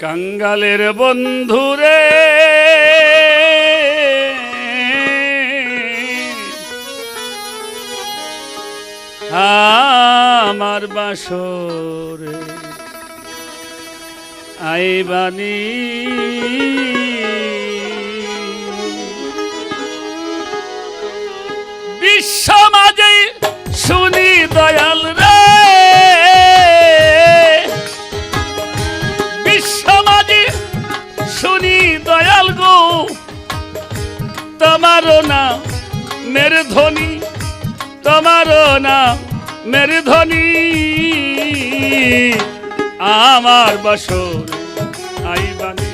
কাঙ্গালের বন্ধুরে আমার বাসরে আইবানি বিশ্ব মাঝে শুনি দয়াল রে, বিশ্ব মাঝে শুনি দয়াল গো, তোমারও না মেরে ধ্বনি, তোমারও না মেরে ধ্বনি আমার বাসরে আইবানি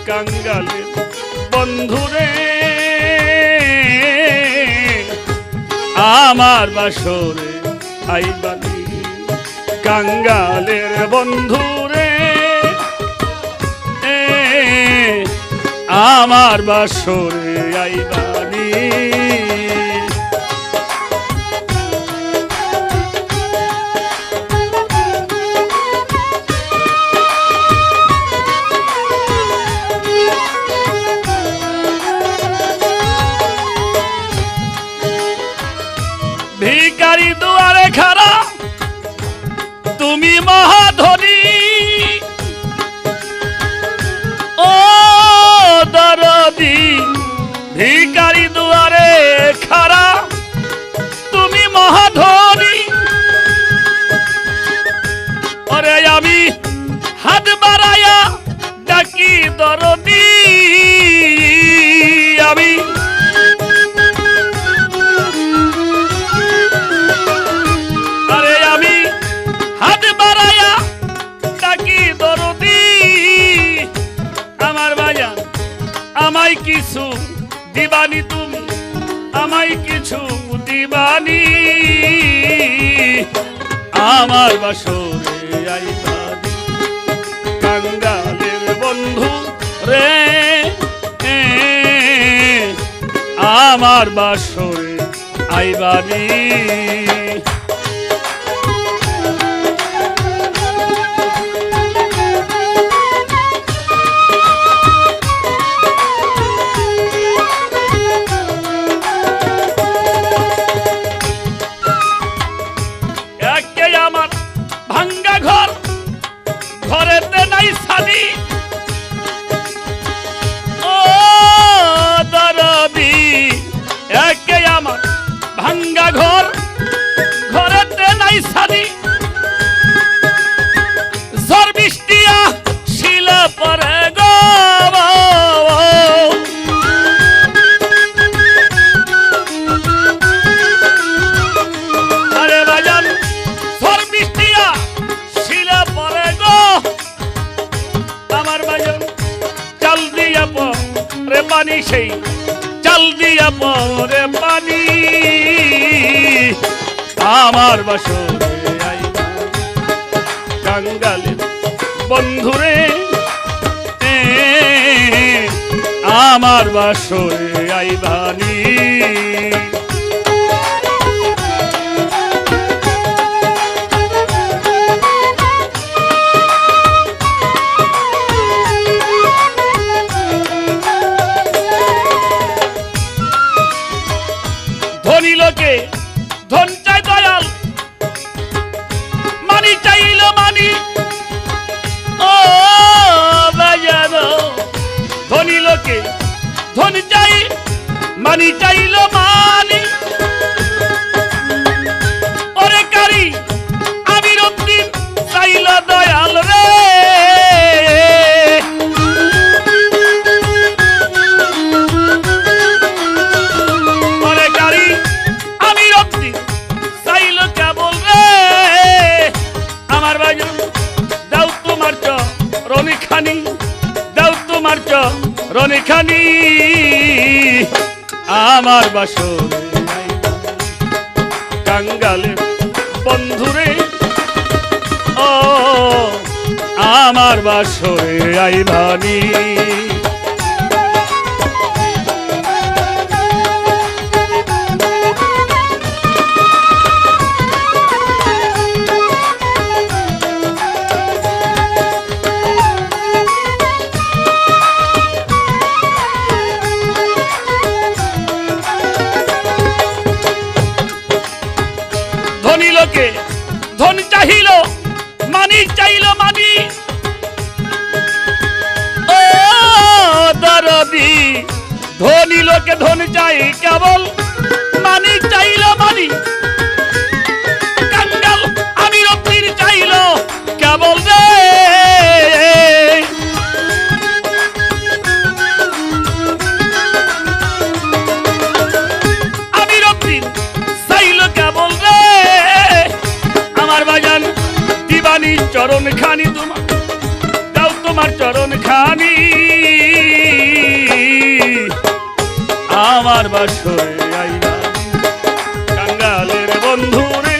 কাঙ্গালের বন্ধুরে আমার বাসরে আইবানি কাঙ্গালের বন্ধুরে আমার বাসরে আইবানি ভিখারি দুয়ারে খাড়া তুমি মহাধনী, ও দরদি ভিখারি দুয়ারে খাড়া তুমি মহাধনী, ওরে আমি হাত বাড়াইয়া ডাকি দরদি, আমি আমায় কিছু দিবানি তুমি, আমায় কিছু দিবানি আমার বাসরে আইবানি কাঙ্গালের বন্ধু রে আমার বাসরে আইবানি ঘরেতে নাই সাদি, ও দরদি একে আমার ভাঙ্গা ঘর, ঘরেতে নাই সাদি, ঝড় বৃষ্টিয়া শিলা পরে গো, আরে বাজান ঝড় বৃষ্টিয়া শিলা পরে গো, আমার বাজান চাল দিয়া পরে পানি, সেই চাল দিয়া পরে পানি আমার বাসরে আইবানি কাঙ্গালের বন্ধুরে আমার বাসরে আইবানি ধনী লোকে ধন চাই দয়াল, মানি চাইল মানি, ও বাজান ধনী লোকে ধন চাই, মানি চাইল মানি, ওরে কারি আমির উদ্দিন চাইল দয়াল রে, দাও তোমার চরণে খানি, দাও তোমার চরণে খানি আমার বাসরে কাঙ্গালের বন্ধুরে, ও আমার বাসরে আইবানি লোকে ধন চাহিল মানি চাইল মানি ও দরদি ধনী লোকে ধন চাই কেবল মানি চাইল মানি কাঙ্গাল আমির পীর চাইল কেবল রে আমির পীর চাইল কেবল রে আমার বাজান দিবানি চরণ খানি তোমার দাও তোমার চরণ খানি আমার বাসরে আইবা কাঙ্গালের বন্ধু রে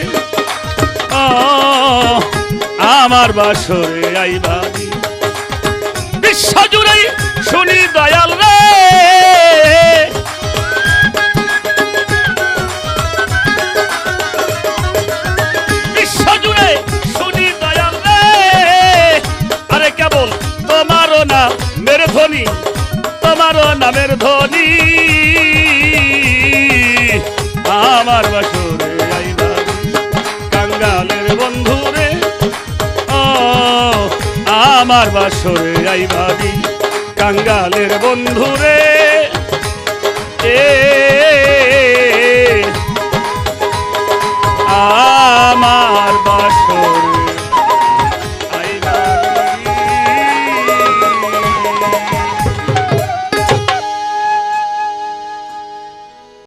আমার বাসরে আইবা বিশ্ব জুড়ে শুনি দয়াল রে বিশ্ব জুড়ে শুনি দয়াল রে আরে কেবল তোমারও না মেরে ধ্বনি তোমারও নামের ধ্বনি আমার বাসরে আইবা কাঙ্গালের বন্ধু রে আমার বাসরে আইবা কাঙ্গালের বন্ধু রে।